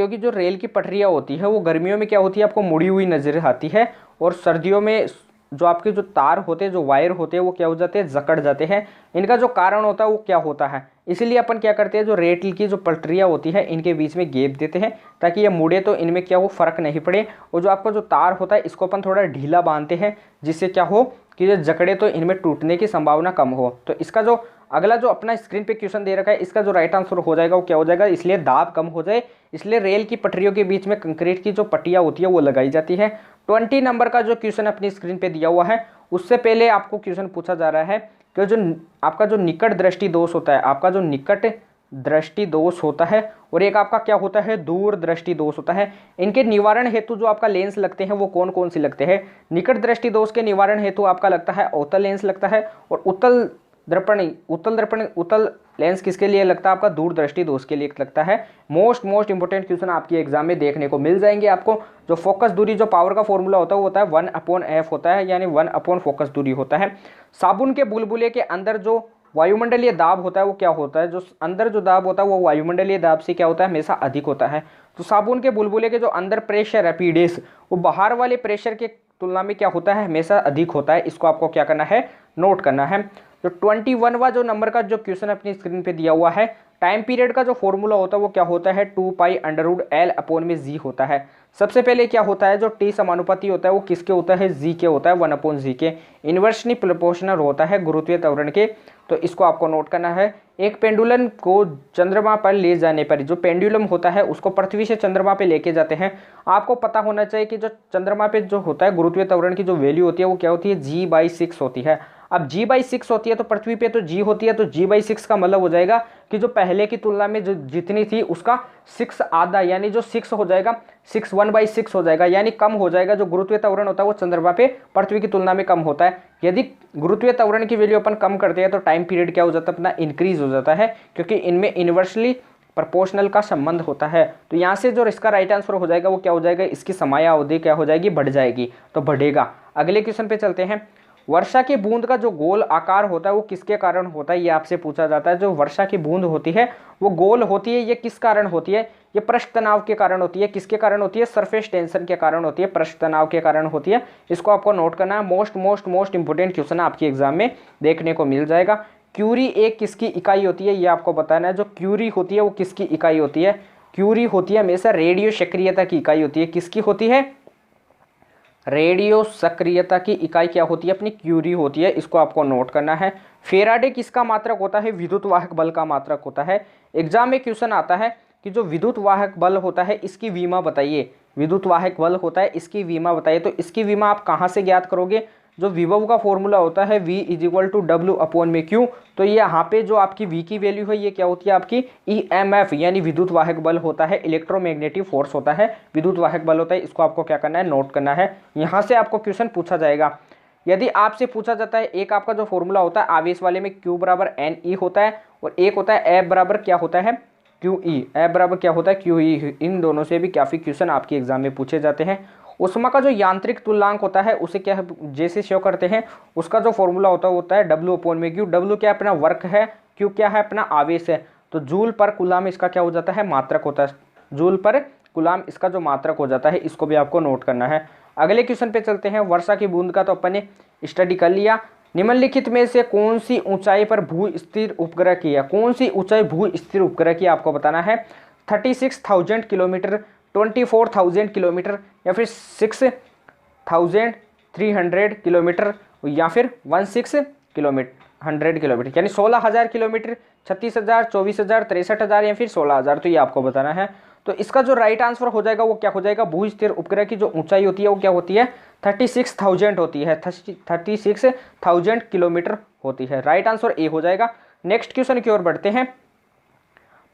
हो कि जो रेल की पटरियाँ होती है वो गर्मियों में क्या होती है, आपको मुड़ी हुई नजर आती है, और सर्दियों में जो आपके जो तार होते हैं, जो वायर होते हैं, वो क्या हो जाते हैं, जकड़ जाते हैं। इनका जो कारण होता है वो क्या होता है, इसीलिए अपन क्या करते हैं, जो रेल की जो पटरियाँ होती है इनके बीच में गैप देते हैं, ताकि ये मुड़े तो इनमें क्या हो, फर्क नहीं पड़े। और जो आपका जो तार होता है इसको अपन थोड़ा ढीला बांधते हैं, जिससे क्या हो कि जो जकड़े तो इनमें टूटने की संभावना कम हो। तो इसका जो अगला जो अपना स्क्रीन पे क्वेश्चन दे रखा है इसका जो राइट आंसर हो जाएगा वो क्या हो जाएगा, इसलिए दाब कम हो जाए इसलिए रेल की पटरियों के बीच में कंक्रीट की जो पट्टियाँ होती है वो लगाई जाती है। 20 नंबर का जो क्वेश्चन अपनी स्क्रीन पे दिया हुआ है उससे पहले आपको क्वेश्चन पूछा जा रहा है कि जो आपका जो निकट दृष्टि दोष होता है, आपका जो निकट दृष्टि दोष होता है और एक आपका क्या होता है, दूर दृष्टि दोष होता है। इनके निवारण हेतु जो आपका लेंस लगते हैं वो कौन कौन से लगते हैं। निकट दृष्टि दोष के निवारण हेतु आपका लगता है अवतल लेंस लगता है, और उत्तल लेंस किसके लिए लगता है, आपका दूरदृष्टि दोष के लिए लगता है। मोस्ट इंपोर्टेंट क्वेश्चन आपकी एग्जाम में देखने को मिल जाएंगे आपको। जो फोकस दूरी, जो पावर का फॉर्मूला होता है वो होता है 1/f होता है, यानी 1/ फोकस दूरी होता है। साबुन के बुलबुले के अंदर जो वायुमंडलीय दाब होता है वो क्या होता है, जो अंदर जो दाब होता है वो वायुमंडलीय दाब से क्या होता है, हमेशा अधिक होता है। तो साबुन के बुलबुले के जो अंदर प्रेशर है पीडेस, वो बाहर वाले प्रेशर के तुलना में क्या होता है, हमेशा अधिक होता है। इसको आपको क्या करना है, नोट करना है। तो 21वां जो नंबर का जो क्वेश्चन अपनी स्क्रीन पे दिया हुआ है, टाइम पीरियड का जो फॉर्मूला होता है वो क्या होता है, 2π√L/g होता है। सबसे पहले क्या होता है, जो टी समानुपाती होता है वो किसके होता है, जी के होता है, 1/g के। इन्वर्सली प्रोपोर्शनल होता है गुरुत्वीय त्वरण के। तो इसको आपको नोट करना है। एक पेंडुलम को चंद्रमा पर ले जाने पर, जो पेंडुलम होता है उसको पृथ्वी से चंद्रमा पे लेके जाते हैं। आपको पता होना चाहिए कि जो चंद्रमा पे जो होता है गुरुत्वीय त्वरण की जो वैल्यू होती है वो क्या होती है, g/6 होती है। अब g/6 होती है तो पृथ्वी पे तो g होती है, तो g/6 का मतलब हो जाएगा कि जो पहले की तुलना में जो जितनी थी उसका 6 आधा, यानी जो 6 हो जाएगा, 1/6 हो जाएगा, यानी कम हो जाएगा। जो गुरुत्वीय त्वरण होता है वो चंद्रमा पे पृथ्वी की तुलना में कम होता है। यदि गुरुत्वीय त्वरण की वैल्यू अपन कम करते हैं तो टाइम पीरियड क्या हो जाता है, अपना इंक्रीज हो जाता है, क्योंकि इनमें इन्वर्सली प्रोपोर्शनल का संबंध होता है। तो यहाँ से जो इसका राइट आंसर हो जाएगा वो क्या हो जाएगा, इसकी समयावधि क्या हो जाएगी, बढ़ जाएगी, तो बढ़ेगा। अगले क्वेश्चन पे चलते हैं। वर्षा की बूंद का जो गोल आकार होता है वो किसके कारण होता है, ये आपसे पूछा जाता है। जो वर्षा की बूंद होती है वो गोल होती है, ये किस कारण होती है, ये पृष्ठ तनाव के कारण होती है। किसके कारण होती है, सरफेस टेंशन के कारण होती है, पृष्ठ तनाव के कारण होती है। इसको आपको नोट करना है। मोस्ट इंपोर्टेंट क्वेश्चन आपकी एग्जाम में देखने को मिल जाएगा। क्यूरी एक किसकी इकाई होती है, ये आपको बताना है। जो क्यूरी होती है वो किसकी इकाई होती है, क्यूरी होती है हमेशा रेडियो सक्रियता की इकाई होती है। किसकी होती है, रेडियो सक्रियता की इकाई क्या होती है, अपनी क्यूरी होती है। इसको आपको नोट करना है। फेराडे किसका मात्रक होता है, विद्युत वाहक बल का मात्रक होता है। एग्जाम में क्वेश्चन आता है कि जो विद्युत वाहक बल होता है इसकी विमा बताइए। विद्युत वाहक बल होता है, इसकी विमा बताइए। तो इसकी विमा आप कहाँ से ज्ञात करोगे, जो विभव का फॉर्मूला होता है V = W/Q। तो ये यहाँ पे जो आपकी V की वैल्यू है ये क्या होती है, आपकी EMF यानी विद्युत वाहक बल होता है, इलेक्ट्रोमैग्नेटिक फोर्स होता है, विद्युत वाहक बल होता है। इसको आपको क्या करना है, नोट करना है। यहाँ से आपको क्वेश्चन पूछा जाएगा। यदि आपसे पूछा जाता है, एक आपका जो फॉर्मूला होता है आवेश वाले में Q = NE होता है, और एक होता है F बराबर क्या होता है, QE। F बराबर क्या होता है, QE। इन दोनों से भी काफ़ी क्वेश्चन आपके एग्जाम में पूछे जाते हैं। उष्मा का जो यांत्रिक तुल्यांक होता है उसे क्या जैसे शो करते हैं, उसका जो फॉर्मूला होता है W/Q। W क्या अपना वर्क है, Q क्या है अपना आवेश है। तो जूल पर कूलाम इसका क्या हो जाता है, मात्रक होता है। जूल पर कूलाम इसका जो मात्रक हो जाता है, इसको भी आपको नोट करना है। अगले क्वेश्चन पे चलते हैं। वर्षा की बूंद का तो अपन ने स्टडी कर लिया। निम्नलिखित में से कौन सी ऊंचाई पर भू स्थिर उपग्रह की है, कौन सी ऊंचाई भू स्थिर उपग्रह की आपको बताना है। 36,000 किलोमीटर, 24,000 किलोमीटर, या फिर 6,300 किलोमीटर, या फिर 16 किलोमीटर 100 किलोमीटर, यानी 16,000 किलोमीटर, 36,000, 24,000, 63,000 या फिर 16,000। तो ये आपको बताना है। तो इसका जो राइट आंसर हो जाएगा वो क्या हो जाएगा, भू स्थिर उपग्रह की जो ऊंचाई होती है वो क्या होती है, 36,000 होती है, 36,000 किलोमीटर होती है। राइट आंसर ए हो जाएगा। नेक्स्ट क्वेश्चन की ओर बढ़ते हैं।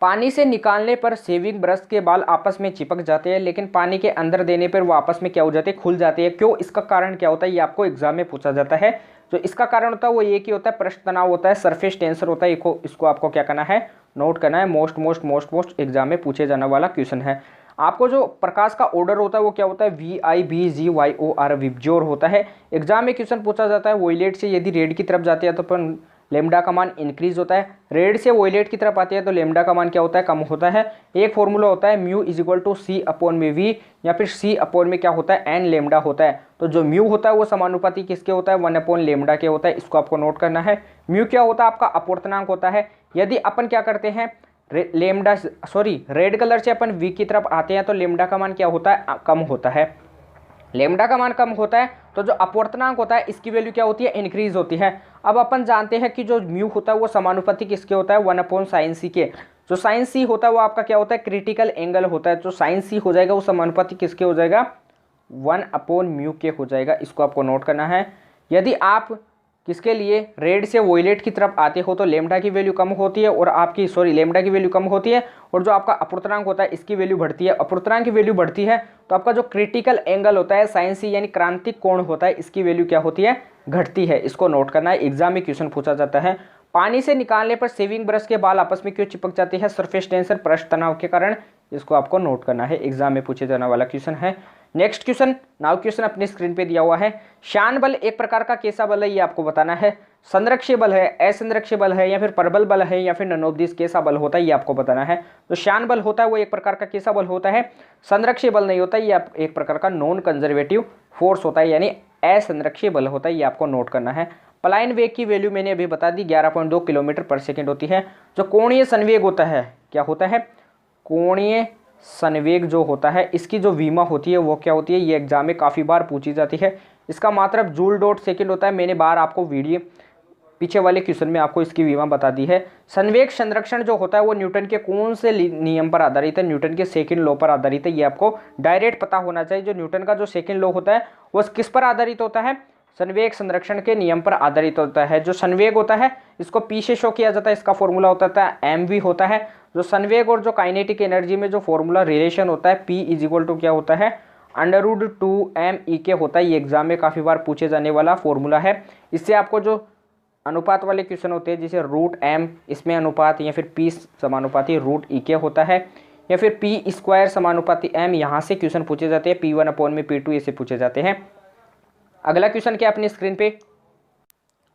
पानी से निकालने पर शेविंग ब्रश के बाल आपस में चिपक जाते हैं, लेकिन पानी के अंदर देने पर वो आपस में क्या हो जाते हैं, खुल जाते हैं। क्यों, इसका कारण क्या होता है, ये आपको एग्जाम में पूछा जाता है। जो इसका कारण होता है वो एक ही होता है, पृष्ठ तनाव होता है, सरफेस टेंसर होता है। इसको आपको क्या करना है, नोट करना है। मोस्ट एग्जाम में पूछे जाने वाला क्वेश्चन है। आपको जो प्रकाश का ऑर्डर होता है वो क्या होता है, VIBGYOR विबज्योर होता है। एग्जाम में क्वेश्चन पूछा जाता है वॉयलेट से यदि रेड की तरफ जाते हैं तो अपन लेमडा का मान इंक्रीज होता है, रेड से वॉयलेट की तरफ आती है तो लेमडा का मान क्या होता है, कम होता है। एक फॉर्मूला होता है म्यू = C/V, या फिर C/ में क्या होता है, n लेमडा होता है। तो जो म्यू होता है वो समानुपाती किसके होता है, 1/λ के होता है। इसको आपको नोट करना है। म्यू क्या होता है, आपका अपवर्तनांक होता है। यदि अपन क्या करते हैं, रेड कलर से अपन V की तरफ आते हैं तो लेमडा का मान क्या होता है, कम होता है। लेमडा का मान कम होता है तो जो अपवर्तनांक होता है इसकी वैल्यू क्या होती है, इंक्रीज होती है। अब अपन जानते हैं कि जो म्यू होता है वो समानुपाती किसके होता है, 1/sin c के। जो साइन सी होता है वो आपका क्या होता है, क्रिटिकल एंगल होता है। जो साइन सी हो जाएगा वो समानुपाती किसके हो जाएगा, 1/μ के हो जाएगा। इसको आपको नोट करना है। यदि आप किसके लिए रेड से वोयलेट की तरफ आते हो तो लेमडा की वैल्यू कम होती है और आपकी लेमडा की वैल्यू कम होती है और जो आपका अपवर्तनांक होता है इसकी वैल्यू बढ़ती है। अपवर्तनांक की वैल्यू बढ़ती है तो आपका जो क्रिटिकल एंगल होता है साइन सी यानी क्रांतिक कोण होता है इसकी वैल्यू क्या होती है, घटती है। इसको नोट करना है, एग्जाम में क्वेश्चन पूछा जाता है। पानी से निकालने पर शेविंग ब्रश के बाल आपस में क्यों चिपक जाते हैं, सरफेस टेंशन, पृष्ठ तनाव के कारण। इसको आपको नोट करना है, एग्जाम में पूछे जाने वाला क्वेश्चन है। नेक्स्ट क्वेश्चन, नाउ क्वेश्चन अपनी स्क्रीन पे दिया हुआ है। शान बल एक प्रकार का कैसा बल है ये आपको बताना है। संरक्षीय बल है, असंरक्षीय बल है या फिर परबल बल है या फिर ननोपदिश कैसा बल होता है ये आपको बताना है। तो शान बल होता है वो एक प्रकार का कैसा बल होता है, संरक्षीय बल नहीं होता, ये एक प्रकार का नॉन कंजर्वेटिव फोर्स होता है यानी असंरक्षीय बल होता है, ये आपको नोट करना है। पलायन वेग की वैल्यू मैंने अभी बता दी, 11.2 किलोमीटर पर सेकेंड होती है। जो कोणीय संवेग होता है, क्या होता है, कोणीय संवेग जो होता है इसकी जो विमा होती है वो क्या होती है, ये एग्जाम में काफ़ी बार पूछी जाती है। इसका मात्रक जूल डॉट सेकेंड होता है। मैंने बार आपको वीडियो पीछे वाले क्वेश्चन में आपको इसकी विमा बता दी है। संवेग संरक्षण जो होता है वो न्यूटन के कौन से नियम पर आधारित है, न्यूटन के सेकंड लॉ पर आधारित है। ये आपको डायरेक्ट पता होना चाहिए। जो न्यूटन का जो सेकंड लॉ होता है वो किस पर आधारित होता है, संवेग संरक्षण के नियम पर आधारित होता है। जो संवेग होता है इसको पी से शो किया जाता है, इसका फॉर्मूला होता है एम होता है। जो संवेग और जो काइनेटिक एनर्जी में जो फॉर्मूला रिलेशन होता है P इज इक्वल टू क्या होता है, √2mE होता है। ये एग्जाम में काफ़ी बार पूछे जाने वाला फॉर्मूला है। इससे आपको जो अनुपात वाले क्वेश्चन होते हैं जैसे √m इसमें अनुपात या फिर P समानुपाती √E होता है या फिर P² समानुपाती m, यहाँ से क्वेश्चन पूछे जाते हैं। P1/P2 ऐसे पूछे जाते हैं। अगला क्वेश्चन क्या अपनी स्क्रीन पे,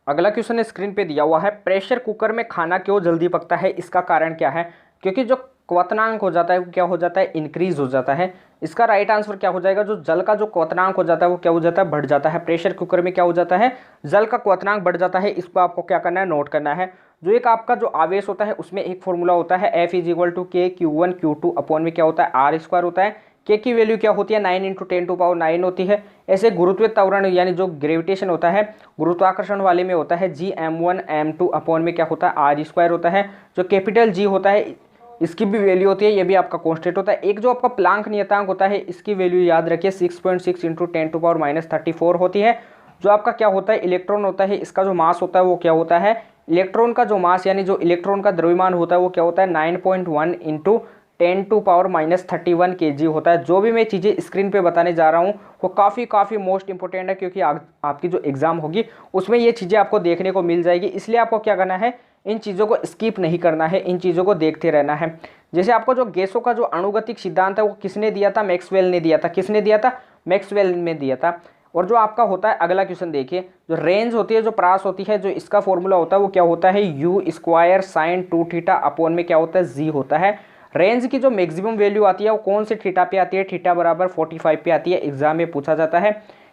अगला क्वेश्चन स्क्रीन पे दिया हुआ है। प्रेशर कुकर में खाना क्यों जल्दी पकता है, इसका कारण क्या है, क्योंकि जो क्वथनांक हो जाता है वो क्या हो जाता है, इंक्रीज हो जाता है। इसका राइट आंसर क्या हो जाएगा, जो जल का जो क्वथनांक हो जाता है वो क्या हो जाता है, बढ़ जाता है। प्रेशर कुकर में क्या हो जाता है, जल का क्वथनांक बढ़ जाता है। इसको आपको क्या करना है, नोट करना है। जो एक आपका जो आवेश होता है उसमें एक फॉर्मूला होता है F is equal to K Q1 Q2 upon में क्या होता है, R² होता है। K की वैल्यू क्या होती है, 9 × 10⁹ होती है। ऐसे गुरुत्वीय त्वरण यानी जो ग्रेविटेशन होता है गुरुत्वाकर्षण वाले में होता है Gm1 m2 अपॉन में क्या होता है, R² होता है। जो कैपिटल G होता है इसकी भी वैल्यू होती है, ये भी आपका कांस्टेंट होता है। एक जो आपका प्लांक नियतांक होता है इसकी वैल्यू याद रखिए 6.6 × 10⁻34 होती है। जो आपका क्या होता है, इलेक्ट्रॉन होता है, इसका जो मास होता है वो क्या होता है, इलेक्ट्रॉन का जो मास यानी जो इलेक्ट्रॉन का द्रव्यमान होता है वो क्या होता है, 9.1 × 10⁻31 kg होता है। जो भी मैं चीज़ें स्क्रीन पे बताने जा रहा हूँ वो काफ़ी मोस्ट इंपॉर्टेंट है, क्योंकि आपकी जो एग्ज़ाम होगी उसमें ये चीज़ें आपको देखने को मिल जाएगी। इसलिए आपको क्या करना है, इन चीज़ों को स्किप नहीं करना है, इन चीज़ों को देखते रहना है। जैसे आपको जो गैसों का जो अणुगतिक सिद्धांत है वो किसने दिया था, मैक्सवेल ने दिया था। किसने दिया था, मैक्सवेल ने दिया था। और जो आपका होता है अगला क्वेश्चन देखिए, जो रेंज होती है, जो प्रास होती है, जो इसका फॉर्मूला होता है वो क्या होता है, U² sin 2θ अपॉन में क्या होता है, G होता है। रेंज की जो मैक्सिमम वैल्यू आती है वो कौन से थीटा पे आती है, थीटा बराबर 45 पे आती है। एग्जाम में पूछा जाता है।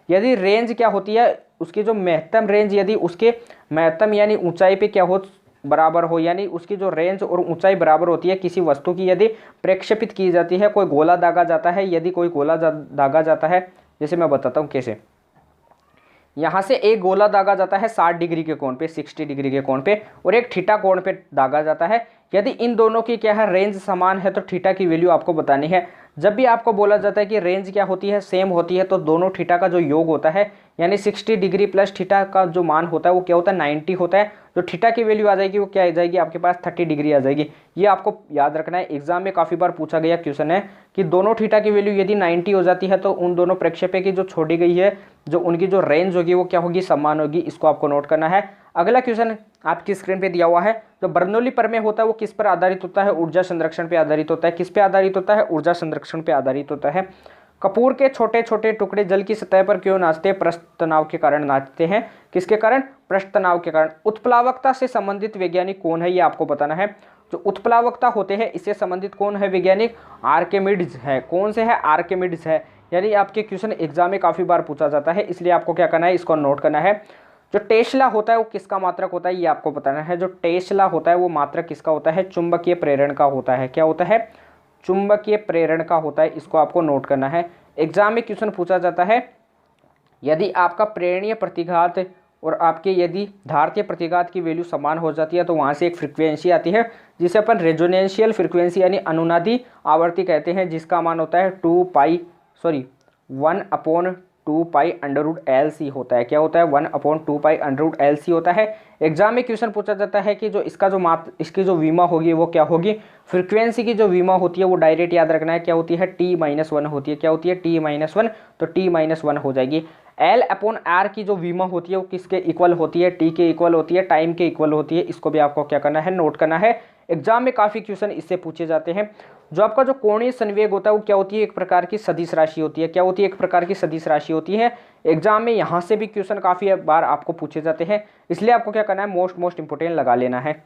यदि रेंज क्या होती है, उसकी जो महत्तम रेंज यदि उसके महत्तम यानी ऊंचाई पे क्या हो बराबर हो, यानी उसकी जो रेंज और ऊंचाई बराबर होती है किसी वस्तु की, यदि प्रक्षेपित की जाती है, कोई गोला दागा जाता है, यदि कोई गोला दागा जाता है, जैसे मैं बताता हूँ कैसे। यहाँ से एक गोला दागा जाता है 60 डिग्री के कोण पे, 60 डिग्री के कोण पे, और एक थीटा कोण पे दागा जाता है। यदि इन दोनों की क्या है, रेंज समान है तो थीटा की वैल्यू आपको बतानी है। जब भी आपको बोला जाता है कि रेंज क्या होती है, सेम होती है, तो दोनों थीटा का जो योग होता है यानी 60 डिग्री प्लस थीटा का जो मान होता है वो क्या होता है, 90 होता है। जो थीटा की वैल्यू आ जाएगी वो क्या आ जाएगी, आपके पास 30 डिग्री आ जाएगी। ये आपको याद रखना है, एग्जाम में काफ़ी बार पूछा गया क्वेश्चन है कि दोनों थीटा की वैल्यू यदि 90 हो जाती है तो उन दोनों प्रक्षेपे की जो छोड़ी गई है, जो उनकी जो रेंज होगी वो क्या होगी, समान होगी। इसको आपको नोट करना है। अगला क्वेश्चन आपकी स्क्रीन पे दिया हुआ है। जो बर्नौली प्रमेय होता है वो किस पर आधारित होता है, ऊर्जा संरक्षण पे आधारित होता है। किस पे आधारित होता है, ऊर्जा संरक्षण पे आधारित होता है। कपूर के छोटे छोटे टुकड़े जल की सतह पर क्यों नाचते हैं, पृष्ठ तनाव के कारण नाचते हैं। किसके कारण, पृष्ठ तनाव के कारण। उत्प्लावकता से संबंधित वैज्ञानिक कौन है, ये आपको बताना है। जो उत्प्लावकता होते हैं इससे संबंधित कौन है वैज्ञानिक, आर्किमिडीज है। कौन से है, आर्किमिडीज है। यानी आपके क्वेश्चन एग्जाम में काफ़ी बार पूछा जाता है, इसलिए आपको क्या करना है, इसको नोट करना है। जो टेस्ला होता है वो किसका मात्रक होता है, ये आपको बताना है। जो टेस्ला होता है वो मात्रक किसका होता है, चुंबकीय प्रेरण का होता है। क्या होता है, चुंबकीय प्रेरण का होता है। इसको आपको नोट करना है। एग्जाम में क्वेश्चन पूछा जाता है यदि आपका प्रेरणीय प्रतिघात और आपके यदि धारतीय प्रतिघात की वैल्यू समान हो जाती है तो वहाँ से एक फ्रीक्वेंसी आती है जिसे अपन रेजोनेंशियल फ्रीक्वेंसी यानी अनुनादी आवृत्ति कहते हैं, जिसका मान होता है 1/2 पाई होता है। क्या होता है? 1/2 पाई होता है। एग्जाम में क्वेश्चन पूछा जाता है कि जो इसका जो इसकी जो विमा होगी वो क्या होगी। फ्रीक्वेंसी की जो विमा होती है वो डायरेक्ट याद रखना है, क्या होती है? t-1 होती है। क्या होती है? t-1, तो t-1 हो जाएगी। L/R की जो विमा होती है वो किसके इक्वल होती है? t के इक्वल होती है, टाइम के इक्वल होती है। इसको भी आपको क्या करना है? नोट करना है। एग्जाम में काफ़ी क्वेश्चन इससे पूछे जाते हैं। जो आपका जो कोणीय संवेग होता है वो क्या होती है? एक प्रकार की सदिश राशि होती है। क्या होती है? एक प्रकार की सदिश राशि होती है। एग्जाम में यहाँ से भी क्वेश्चन काफ़ी बार आपको पूछे जाते हैं, इसलिए आपको क्या करना है? मोस्ट इंपोर्टेंट लगा लेना है।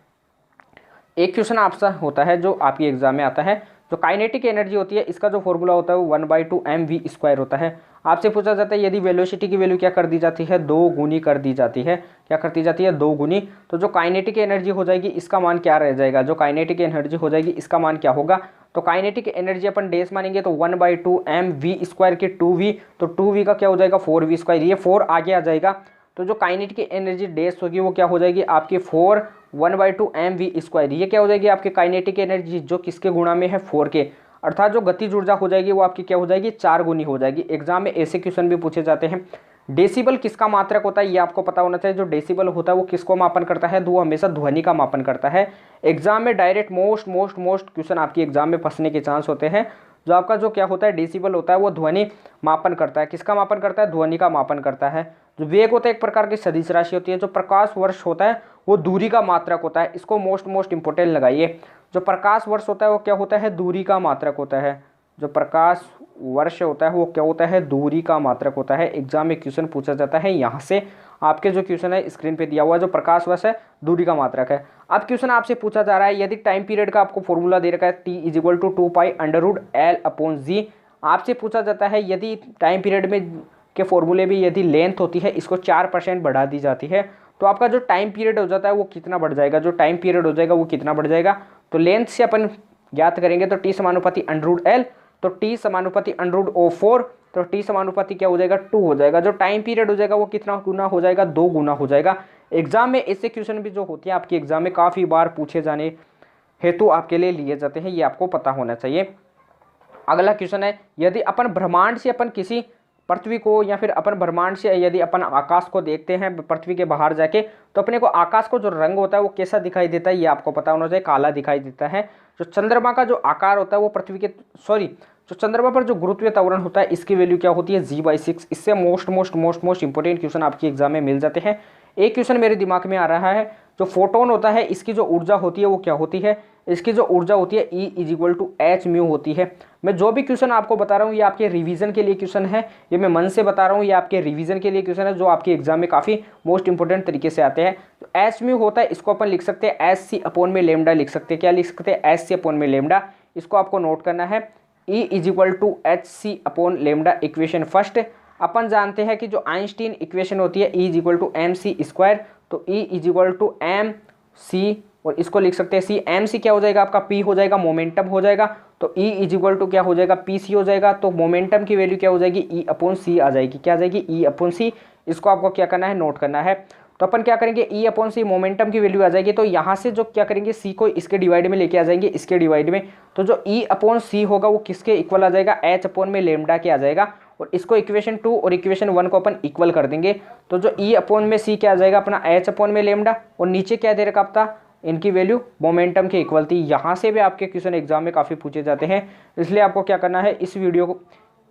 एक क्वेश्चन आपसे होता है जो आपकी एग्जाम में आता है, जो काइनेटिक एनर्जी होती है इसका जो फॉर्मूला होता है वो 1/2mv² होता है। आपसे पूछा जाता है यदि वेलोसिटी की वैल्यू क्या कर दी जाती है? 2 गुनी कर दी जाती है। क्या करती जाती है? 2 गुनी। तो जो काइनेटिक एनर्जी हो जाएगी इसका मान क्या रह जाएगा? जो काइनेटिक एनर्जी हो जाएगी इसका मान क्या होगा? तो काइनेटिक एनर्जी अपन डेस मानेंगे तो 1/2mv² के 2v, तो 2v का क्या हो जाएगा? 4v²। ये 4 आगे आ जाएगा, तो जो काइनेटिक एनर्जी डेस होगी वो क्या हो जाएगी? आपकी 1/2mv²। ये क्या हो जाएगी? आपकी काइनेटिक एनर्जी जो किसके गुणा में है? 4 के। अर्थात जो गतिज ऊर्जा हो जाएगी वो आपकी क्या हो जाएगी? 4 गुनी हो जाएगी। एग्जाम में ऐसे क्वेश्चन भी पूछे जाते हैं। डेसिबल किसका मात्रक होता है? ये आपको पता होना चाहिए। जो डेसिबल होता है वो किसको मापन करता है? वो हमेशा ध्वनि का मापन करता है। एग्जाम में डायरेक्ट मोस्ट क्वेश्चन आपकी एग्जाम में फंसने के चांस होते हैं। जो आपका जो क्या होता है? डेसिबल होता है वो ध्वनि मापन करता है। किसका मापन करता है? ध्वनि का मापन करता है। जो वेग होता है एक प्रकार की सदिश राशि होती है। जो प्रकाश वर्ष होता है वो दूरी का मात्रक होता है। इसको मोस्ट इंपोर्टेंट लगाइए। जो प्रकाश वर्ष होता है वो क्या होता है? दूरी का मात्रक होता है। जो प्रकाश वर्ष होता है वो क्या होता है? दूरी का मात्रक होता है। एग्जाम में क्वेश्चन पूछा जाता है यहाँ से। आपके जो क्वेश्चन है स्क्रीन पे दिया हुआ है, जो प्रकाश वर्ष है दूरी का मात्रक है। अब क्वेश्चन आपसे पूछा जा रहा है यदि टाइम पीरियड का आपको फॉर्मूला दे रखा है t=2π√L/g। आपसे पूछा जाता है यदि टाइम पीरियड में के फॉर्मूले में यदि लेंथ होती है इसको 4% बढ़ा दी जाती है तो आपका जो टाइम पीरियड हो जाता है वो कितना बढ़ जाएगा? जो टाइम पीरियड हो जाएगा वो कितना बढ़ जाएगा? तो लेंथ से अपन ज्ञात करेंगे तो t=√L, तो t=√O4, तो t= क्या हो जाएगा? 2 हो जाएगा। जो टाइम पीरियड हो जाएगा वो कितना गुना हो जाएगा? 2 गुना हो जाएगा। एग्जाम में ऐसे क्वेश्चन भी जो होते हैं आपके एग्जाम में काफ़ी बार पूछे जाने हेतु आपके लिए लिए जाते हैं, ये आपको पता होना चाहिए। अगला क्वेश्चन है यदि अपन ब्रह्मांड से अपन किसी पृथ्वी को या फिर अपन ब्रह्मांड से यदि अपन आकाश को देखते हैं पृथ्वी के बाहर जाके तो अपने को आकाश को जो रंग होता है वो कैसा दिखाई देता है? ये आपको पता होना चाहिए। काला दिखाई देता है। जो चंद्रमा का जो आकार होता है वो पृथ्वी के जो चंद्रमा पर जो गुरुत्वीय त्वरण होता है इसकी वैल्यू क्या होती है? g/6। इससे मोस्ट इंपोर्टेंट क्वेश्चन आपकी एग्जाम में मिल जाते हैं। एक क्वेश्चन मेरे दिमाग में आ रहा है, जो फोटोन होता है इसकी जो ऊर्जा होती है वो क्या होती है? इसकी जो ऊर्जा होती है E=hν होती है। मैं जो भी क्वेश्चन आपको बता रहा हूँ ये आपके रिवीजन के लिए क्वेश्चन है, ये मैं मन से बता रहा हूँ, ये आपके रिवीजन के लिए क्वेश्चन है जो आपके एग्जाम में काफ़ी मोस्ट इंपोर्टेंट तरीके से आते हैं। तो hν होता है इसको अपन लिख सकते हैं Sc/λ लिख सकते हैं। क्या लिख सकते हैं? Sc/λ। इसको आपको नोट करना है। E=hc/λ equation first. अपन जानते हैं कि जो आइंस्टीन इक्वेशन होती है E=mc², तो E=mc और इसको लिख सकते हैं c। mc क्या हो जाएगा? आपका p हो जाएगा, मोमेंटम हो जाएगा। तो E क्या हो जाएगा? pc हो जाएगा। तो मोमेंटम की वैल्यू क्या हो जाएगी? E/c आ जाएगी। क्या आ जाएगी? E/c। इसको आपको क्या करना है? नोट करना है। तो अपन क्या करेंगे? E/c मोमेंटम की वैल्यू आ जाएगी। तो यहाँ से जो क्या करेंगे? c को इसके डिवाइड में लेके आ जाएंगे, इसके डिवाइड में। तो जो E/c होगा वो किसके इक्वल आ जाएगा? h/λ के आ जाएगा। और इसको इक्वेशन 2 और इक्वेशन 1 को अपन इक्वल कर देंगे। तो जो E/c क्या आ जाएगा? अपना h/λ। और नीचे क्या दे रखा था? इनकी वैल्यू मोमेंटम के इक्वल थी। यहाँ से भी आपके क्वेश्चन एग्जाम में काफ़ी पूछे जाते हैं, इसलिए आपको क्या करना है? इस वीडियो को,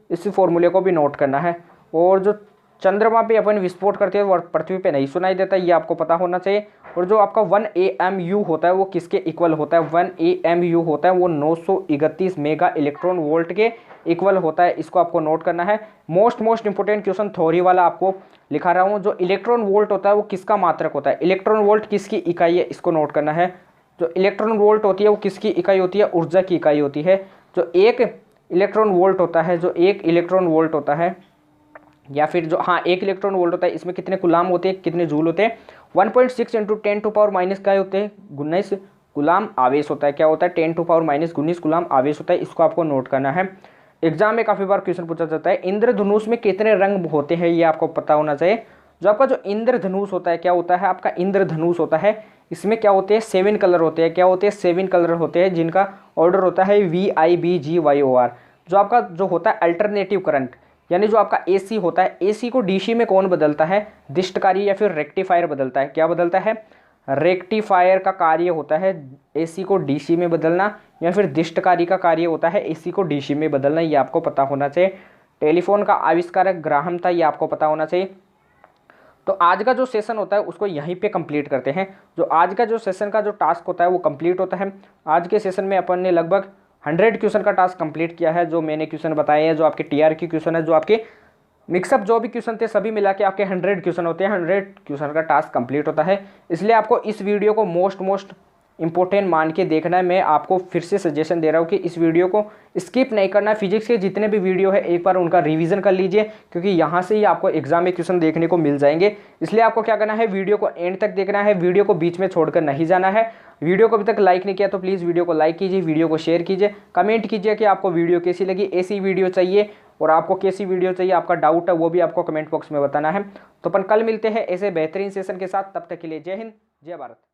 इस फॉर्मूले को भी नोट करना है। और जो चंद्रमा पे अपन विस्फोट करते हैं वो पृथ्वी पे नहीं सुनाई देता, ये आपको पता होना चाहिए। और जो आपका 1 AMU होता है वो किसके इक्वल होता है? 1 AMU होता है वो 931 मेगा इलेक्ट्रॉन वोल्ट के इक्वल होता है। इसको आपको नोट करना है। मोस्ट इंपोर्टेंट क्वेश्चन थ्योरी वाला आपको लिखा रहा हूँ। जो इलेक्ट्रॉन वोल्ट होता है वो किसका मात्रक होता है? इलेक्ट्रॉन वोल्ट किसकी इकाई है? इसको नोट करना है। जो इलेक्ट्रॉन वोल्ट होती है वो किसकी इकाई होती है? ऊर्जा की इकाई होती है। जो एक इलेक्ट्रॉन वोल्ट होता है, जो एक इलेक्ट्रॉन वोल्ट होता है, या फिर जो एक इलेक्ट्रॉन वोल्ट होता है, इसमें कितने गुलाम होते हैं, कितने जूल होते हैं? 1.6 × 10⁻⁻ क्या होते हैं? 19 गुलाम आवेश होता है। क्या होता है? 10⁻⁻19 गुलाम आवेश होता है। इसको आपको नोट करना है। एग्जाम में काफ़ी बार क्वेश्चन पूछा जाता है, इंद्रधनुष में कितने रंग होते हैं, ये आपको पता होना चाहिए। जो आपका जो इंद्रधनुष होता है, क्या होता है आपका इंद्रधनुष होता है, इसमें क्या होते हैं 7 कलर होते हैं। क्या होते हैं 7 कलर होते हैं, जिनका ऑर्डर होता है VIBGYOR। जो आपका जो होता है अल्टरनेटिव करंट, यानी जो आपका AC होता है, AC को DC में कौन बदलता है, दिष्टकारी या फिर रेक्टिफायर बदलता है। क्या बदलता है, रेक्टिफायर का कार्य होता है AC को DC में बदलना, या फिर दिष्टकारी का कार्य होता है AC को DC में बदलना। ये आपको पता होना चाहिए। टेलीफोन का आविष्कारक ग्राहम था, ये आपको पता होना चाहिए। तो आज का जो सेशन होता है उसको यहीं पे कंप्लीट करते हैं। जो आज का जो सेशन का जो टास्क होता है वो कंप्लीट होता है। आज के सेशन में अपन ने लगभग 100 क्वेश्चन का टास्क कंप्लीट किया है। जो मैंने क्वेश्चन बताए हैं, जो आपके TR के क्वेश्चन है, जो आपके मिक्सअप जो भी क्वेश्चन थे, सभी मिला के आपके 100 क्वेश्चन होते हैं। 100 क्वेश्चन का टास्क कंप्लीट होता है। इसलिए आपको इस वीडियो को मोस्ट इंपॉर्टेंट मान के देखना है। मैं आपको फिर से सजेशन दे रहा हूँ कि इस वीडियो को स्किप नहीं करना। फिजिक्स के जितने भी वीडियो है एक बार उनका रिवीजन कर लीजिए, क्योंकि यहाँ से ही आपको एग्जाम में क्वेश्चन देखने को मिल जाएंगे। इसलिए आपको क्या करना है, वीडियो को एंड तक देखना है, वीडियो को बीच में छोड़कर नहीं जाना है। वीडियो को अभी तक लाइक नहीं किया तो प्लीज़ वीडियो को लाइक कीजिए, वीडियो को शेयर कीजिए, कमेंट कीजिए कि आपको वीडियो कैसी लगी। ऐसी वीडियो चाहिए और आपको कैसी वीडियो चाहिए, आपका डाउट है वो भी आपको कमेंट बॉक्स में बताना है। तो अपन कल मिलते हैं ऐसे बेहतरीन सेशन के साथ। तब तक के लिए जय हिंद, जय भारत।